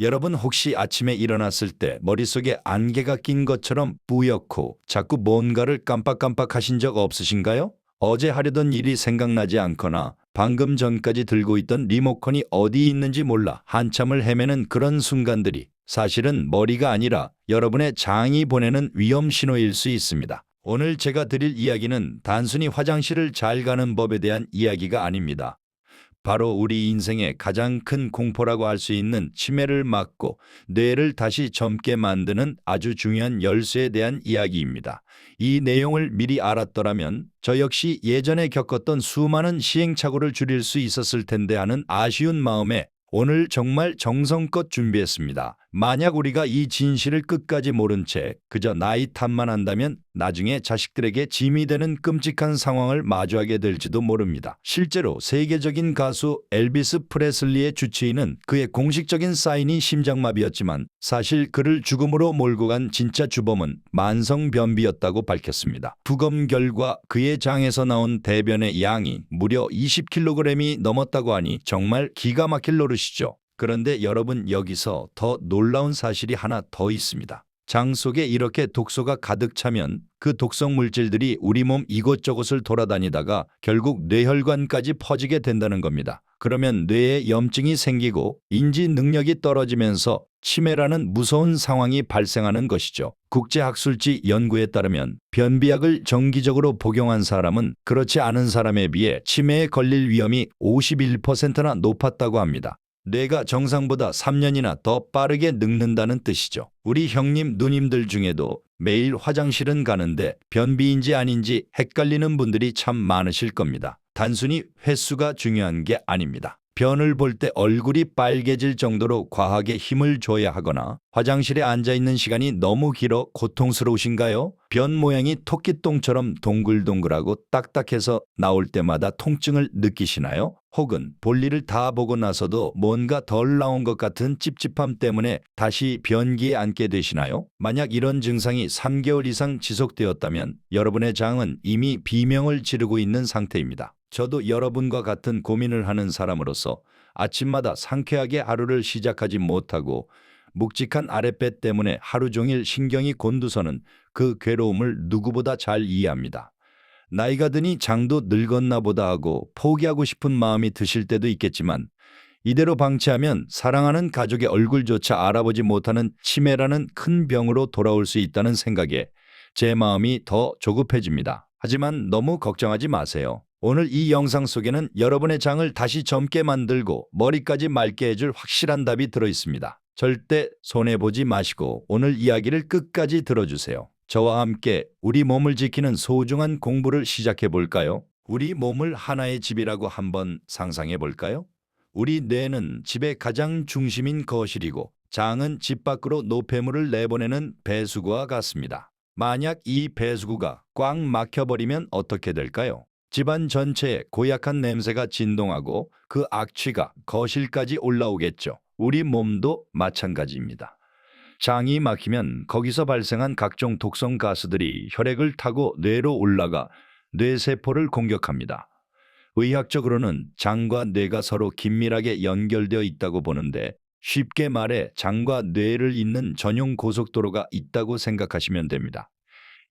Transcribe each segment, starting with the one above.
여러분 혹시 아침에 일어났을 때 머릿속에 안개가 낀 것처럼 뿌옇고 자꾸 뭔가를 깜빡깜빡 하신 적 없으신가요? 어제 하려던 일이 생각나지 않거나 방금 전까지 들고 있던 리모컨이 어디 있는지 몰라 한참을 헤매는 그런 순간들이 사실은 머리가 아니라 여러분의 장이 보내는 위험 신호일 수 있습니다. 오늘 제가 드릴 이야기는 단순히 화장실을 잘 가는 법에 대한 이야기가 아닙니다. 바로 우리 인생의 가장 큰 공포라고 할 수 있는 치매를 막고 뇌를 다시 젊게 만드는 아주 중요한 열쇠에 대한 이야기입니다. 이 내용을 미리 알았더라면 저 역시 예전에 겪었던 수많은 시행착오를 줄일 수 있었을 텐데 하는 아쉬운 마음에 오늘 정말 정성껏 준비했습니다. 만약 우리가 이 진실을 끝까지 모른 채 그저 나이 탓만 한다면 나중에 자식들에게 짐이 되는 끔찍한 상황을 마주하게 될지도 모릅니다. 실제로 세계적인 가수 엘비스 프레슬리의 주치의는 그의 공식적인 사인이 심장마비였지만 사실 그를 죽음으로 몰고 간 진짜 주범은 만성변비였다고 밝혔습니다. 부검 결과 그의 장에서 나온 대변의 양이 무려 20kg이 넘었다고 하니 정말 기가 막힐 노릇이죠. 그런데 여러분, 여기서 더 놀라운 사실이 하나 더 있습니다. 장 속에 이렇게 독소가 가득 차면 그 독성 물질들이 우리 몸 이곳저곳을 돌아다니다가 결국 뇌혈관까지 퍼지게 된다는 겁니다. 그러면 뇌에 염증이 생기고 인지 능력이 떨어지면서 치매라는 무서운 상황이 발생하는 것이죠. 국제학술지 연구에 따르면 변비약을 정기적으로 복용한 사람은 그렇지 않은 사람에 비해 치매에 걸릴 위험이 51%나 높았다고 합니다. 뇌가 정상보다 3년이나 더 빠르게 늙는다는 뜻이죠. 우리 형님, 누님들 중에도 매일 화장실은 가는데 변비인지 아닌지 헷갈리는 분들이 참 많으실 겁니다. 단순히 횟수가 중요한 게 아닙니다. 변을 볼 때 얼굴이 빨개질 정도로 과하게 힘을 줘야 하거나 화장실에 앉아있는 시간이 너무 길어 고통스러우신가요? 변 모양이 토끼똥처럼 동글동글하고 딱딱해서 나올 때마다 통증을 느끼시나요? 혹은 볼일을 다 보고 나서도 뭔가 덜 나온 것 같은 찝찝함 때문에 다시 변기에 앉게 되시나요? 만약 이런 증상이 3개월 이상 지속되었다면 여러분의 장은 이미 비명을 지르고 있는 상태입니다. 저도 여러분과 같은 고민을 하는 사람으로서 아침마다 상쾌하게 하루를 시작하지 못하고 묵직한 아랫배 때문에 하루 종일 신경이 곤두서는 그 괴로움을 누구보다 잘 이해합니다. 나이가 드니 장도 늙었나 보다 하고 포기하고 싶은 마음이 드실 때도 있겠지만 이대로 방치하면 사랑하는 가족의 얼굴조차 알아보지 못하는 치매라는 큰 병으로 돌아올 수 있다는 생각에 제 마음이 더 조급해집니다. 하지만 너무 걱정하지 마세요. 오늘 이 영상 속에는 여러분의 장을 다시 젊게 만들고 머리까지 맑게 해줄 확실한 답이 들어있습니다. 절대 손해보지 마시고 오늘 이야기를 끝까지 들어주세요. 저와 함께 우리 몸을 지키는 소중한 공부를 시작해 볼까요? 우리 몸을 하나의 집이라고 한번 상상해 볼까요? 우리 뇌는 집의 가장 중심인 거실이고 장은 집 밖으로 노폐물을 내보내는 배수구와 같습니다. 만약 이 배수구가 꽉 막혀버리면 어떻게 될까요? 집안 전체에 고약한 냄새가 진동하고 그 악취가 거실까지 올라오겠죠. 우리 몸도 마찬가지입니다. 장이 막히면 거기서 발생한 각종 독성 가스들이 혈액을 타고 뇌로 올라가 뇌세포를 공격합니다. 의학적으로는 장과 뇌가 서로 긴밀하게 연결되어 있다고 보는데 쉽게 말해 장과 뇌를 잇는 전용 고속도로가 있다고 생각하시면 됩니다.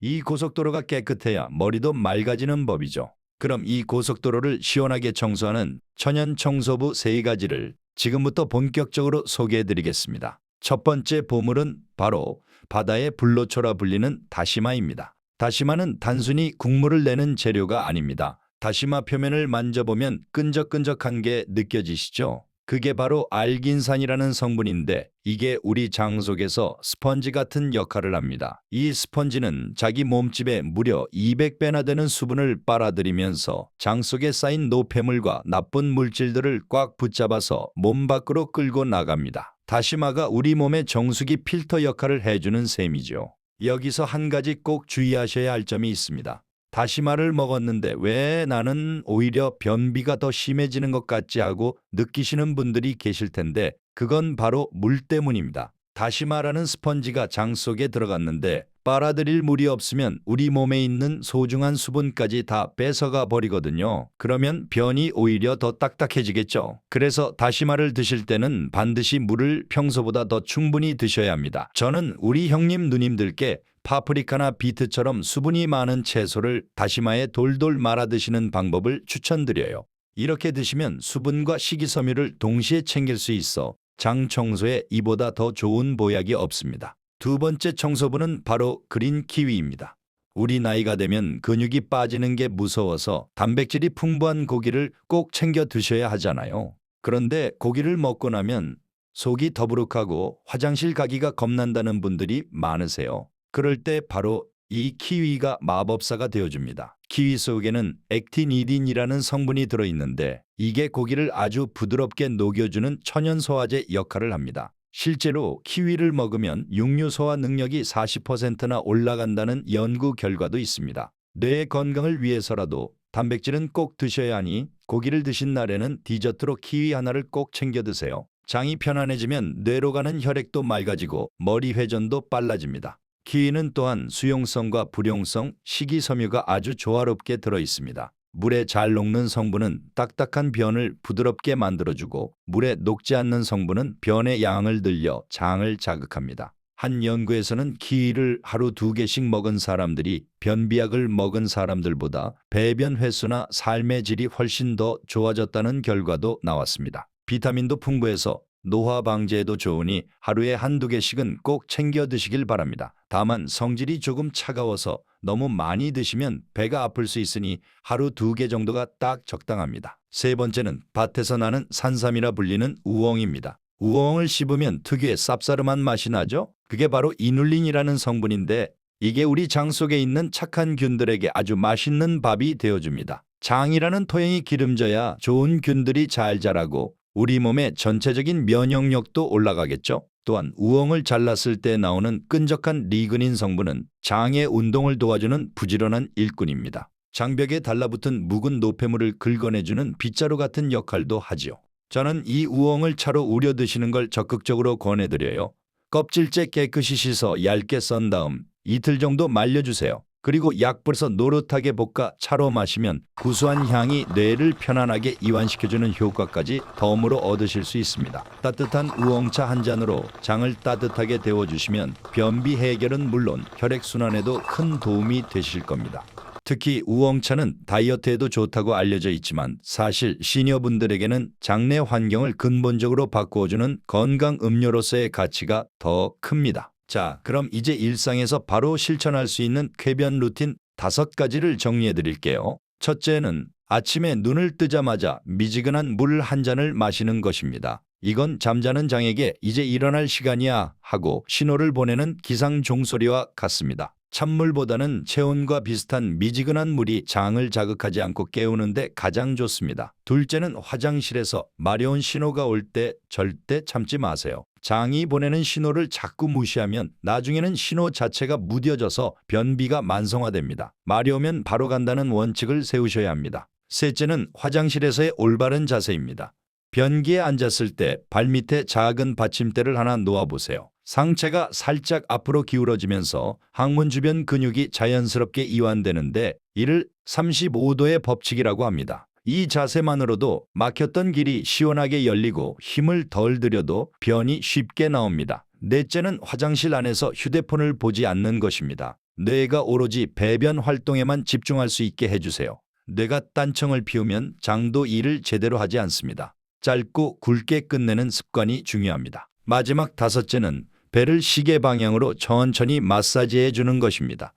이 고속도로가 깨끗해야 머리도 맑아지는 법이죠. 그럼 이 고속도로를 시원하게 청소하는 천연 청소부 3가지를 지금부터 본격적으로 소개해드리겠습니다. 첫 번째 보물은 바로 바다의 불로초라 불리는 다시마입니다. 다시마는 단순히 국물을 내는 재료가 아닙니다. 다시마 표면을 만져보면 끈적끈적한 게 느껴지시죠? 그게 바로 알긴산이라는 성분인데 이게 우리 장 속에서 스펀지 같은 역할을 합니다. 이 스펀지는 자기 몸집의 무려 200배나 되는 수분을 빨아들이면서 장 속에 쌓인 노폐물과 나쁜 물질들을 꽉 붙잡아서 몸 밖으로 끌고 나갑니다. 다시마가 우리 몸의 정수기 필터 역할을 해주는 셈이죠. 여기서 한 가지 꼭 주의하셔야 할 점이 있습니다. 다시마를 먹었는데 왜 나는 오히려 변비가 더 심해지는 것 같지 하고 느끼시는 분들이 계실 텐데 그건 바로 물 때문입니다. 다시마라는 스펀지가 장 속에 들어갔는데 빨아들일 물이 없으면 우리 몸에 있는 소중한 수분까지 다 뺏어가 버리거든요. 그러면 변이 오히려 더 딱딱해지겠죠. 그래서 다시마를 드실 때는 반드시 물을 평소보다 더 충분히 드셔야 합니다. 저는 우리 형님 누님들께 파프리카나 비트처럼 수분이 많은 채소를 다시마에 돌돌 말아 드시는 방법을 추천드려요. 이렇게 드시면 수분과 식이섬유를 동시에 챙길 수 있어 장 청소에 이보다 더 좋은 보약이 없습니다. 두 번째 청소부는 바로 그린 키위입니다. 우리 나이가 되면 근육이 빠지는 게 무서워서 단백질이 풍부한 고기를 꼭 챙겨 드셔야 하잖아요. 그런데 고기를 먹고 나면 속이 더부룩하고 화장실 가기가 겁난다는 분들이 많으세요. 그럴 때 바로 이 키위가 마법사가 되어줍니다. 키위 속에는 액티니딘이라는 성분이 들어있는데 이게 고기를 아주 부드럽게 녹여주는 천연 소화제 역할을 합니다. 실제로 키위를 먹으면 육류 소화 능력이 40%나 올라간다는 연구 결과도 있습니다. 뇌 건강을 위해서라도 단백질은 꼭 드셔야 하니 고기를 드신 날에는 디저트로 키위 하나를 꼭 챙겨 드세요. 장이 편안해지면 뇌로 가는 혈액도 맑아지고 머리 회전도 빨라집니다. 키위는 또한 수용성과 불용성, 식이섬유가 아주 조화롭게 들어 있습니다. 물에 잘 녹는 성분은 딱딱한 변을 부드럽게 만들어주고 물에 녹지 않는 성분은 변의 양을 늘려 장을 자극합니다. 한 연구에서는 키위를 하루 2개씩 먹은 사람들이 변비약을 먹은 사람들보다 배변 횟수나 삶의 질이 훨씬 더 좋아졌다는 결과도 나왔습니다. 비타민도 풍부해서 노화 방지에도 좋으니 하루에 1~2개씩은 꼭 챙겨 드시길 바랍니다. 다만 성질이 조금 차가워서 너무 많이 드시면 배가 아플 수 있으니 하루 2개 정도가 딱 적당합니다. 세 번째는 밭에서 나는 산삼이라 불리는 우엉입니다. 우엉을 씹으면 특유의 쌉싸름한 맛이 나죠? 그게 바로 이눌린이라는 성분인데 이게 우리 장 속에 있는 착한 균들에게 아주 맛있는 밥이 되어줍니다. 장이라는 토양이 기름져야 좋은 균들이 잘 자라고 우리 몸의 전체적인 면역력도 올라가겠죠. 또한 우엉을 잘랐을 때 나오는 끈적한 리그닌 성분은 장의 운동을 도와주는 부지런한 일꾼입니다. 장벽에 달라붙은 묵은 노폐물을 긁어내주는 빗자루 같은 역할도 하지요. 저는 이 우엉을 차로 우려 드시는 걸 적극적으로 권해드려요. 껍질째 깨끗이 씻어 얇게 썬 다음 이틀 정도 말려주세요. 그리고 약불에서 노릇하게 볶아 차로 마시면 구수한 향이 뇌를 편안하게 이완시켜주는 효과까지 덤으로 얻으실 수 있습니다. 따뜻한 우엉차 한 잔으로 장을 따뜻하게 데워주시면 변비 해결은 물론 혈액순환에도 큰 도움이 되실 겁니다. 특히 우엉차는 다이어트에도 좋다고 알려져 있지만 사실 시니어분들에게는 장내 환경을 근본적으로 바꾸어주는 건강 음료로서의 가치가 더 큽니다. 자, 그럼 이제 일상에서 바로 실천할 수 있는 쾌변 루틴 5가지를 정리해 드릴게요. 첫째는 아침에 눈을 뜨자마자 미지근한 물 한 잔을 마시는 것입니다. 이건 잠자는 장에게 이제 일어날 시간이야 하고 신호를 보내는 기상 종소리와 같습니다. 찬물보다는 체온과 비슷한 미지근한 물이 장을 자극하지 않고 깨우는데 가장 좋습니다. 둘째는 화장실에서 마려운 신호가 올 때 절대 참지 마세요. 장이 보내는 신호를 자꾸 무시하면 나중에는 신호 자체가 무뎌져서 변비가 만성화됩니다. 마려우면 바로 간다는 원칙을 세우셔야 합니다. 셋째는 화장실에서의 올바른 자세입니다. 변기에 앉았을 때 발밑에 작은 받침대를 하나 놓아보세요. 상체가 살짝 앞으로 기울어지면서 항문 주변 근육이 자연스럽게 이완되는데 이를 35도의 법칙이라고 합니다. 이 자세만으로도 막혔던 길이 시원하게 열리고 힘을 덜 들여도 변이 쉽게 나옵니다. 넷째는 화장실 안에서 휴대폰을 보지 않는 것입니다. 뇌가 오로지 배변 활동에만 집중할 수 있게 해주세요. 뇌가 딴청을 피우면 장도 일을 제대로 하지 않습니다. 짧고 굵게 끝내는 습관이 중요합니다. 마지막 5째는 배를 시계 방향으로 천천히 마사지해 주는 것입니다.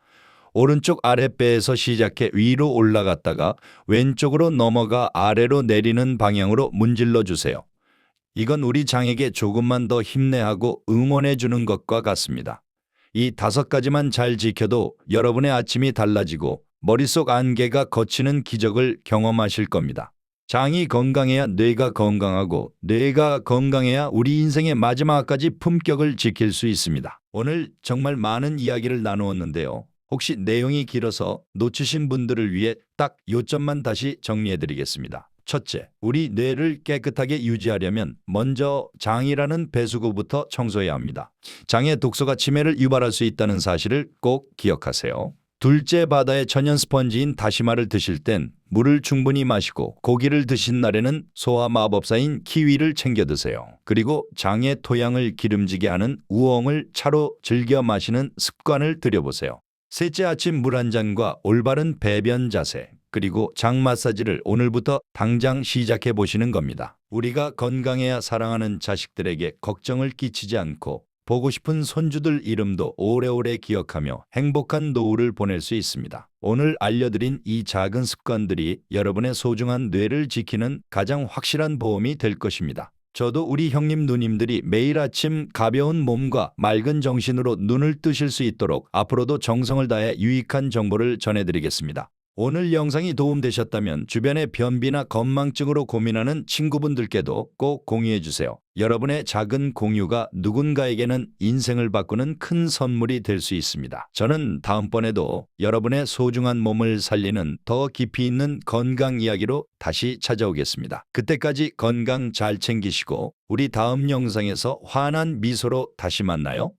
오른쪽 아랫배에서 시작해 위로 올라갔다가 왼쪽으로 넘어가 아래로 내리는 방향으로 문질러 주세요. 이건 우리 장에게 조금만 더 힘내하고 응원해 주는 것과 같습니다. 이 5가지만 잘 지켜도 여러분의 아침이 달라지고 머릿속 안개가 걷히는 기적을 경험하실 겁니다. 장이 건강해야 뇌가 건강하고 뇌가 건강해야 우리 인생의 마지막까지 품격을 지킬 수 있습니다. 오늘 정말 많은 이야기를 나누었는데요. 혹시 내용이 길어서 놓치신 분들을 위해 딱 요점만 다시 정리해 드리겠습니다. 첫째, 우리 뇌를 깨끗하게 유지하려면 먼저 장이라는 배수구부터 청소해야 합니다. 장에 독소가 치매를 유발할 수 있다는 사실을 꼭 기억하세요. 둘째, 바다의 천연 스펀지인 다시마를 드실 땐 물을 충분히 마시고 고기를 드신 날에는 소화 마법사인 키위를 챙겨 드세요. 그리고 장의 토양을 기름지게 하는 우엉을 차로 즐겨 마시는 습관을 들여보세요. 셋째, 아침 물 한 잔과 올바른 배변 자세, 그리고 장 마사지를 오늘부터 당장 시작해 보시는 겁니다. 우리가 건강해야 사랑하는 자식들에게 걱정을 끼치지 않고 보고 싶은 손주들 이름도 오래오래 기억하며 행복한 노후를 보낼 수 있습니다. 오늘 알려드린 이 작은 습관들이 여러분의 소중한 뇌를 지키는 가장 확실한 보험이 될 것입니다. 저도 우리 형님 누님들이 매일 아침 가벼운 몸과 맑은 정신으로 눈을 뜨실 수 있도록 앞으로도 정성을 다해 유익한 정보를 전해드리겠습니다. 오늘 영상이 도움되셨다면 주변의 변비나 건망증으로 고민하는 친구분들께도 꼭 공유해주세요. 여러분의 작은 공유가 누군가에게는 인생을 바꾸는 큰 선물이 될 수 있습니다. 저는 다음번에도 여러분의 소중한 몸을 살리는 더 깊이 있는 건강 이야기로 다시 찾아오겠습니다. 그때까지 건강 잘 챙기시고 우리 다음 영상에서 환한 미소로 다시 만나요.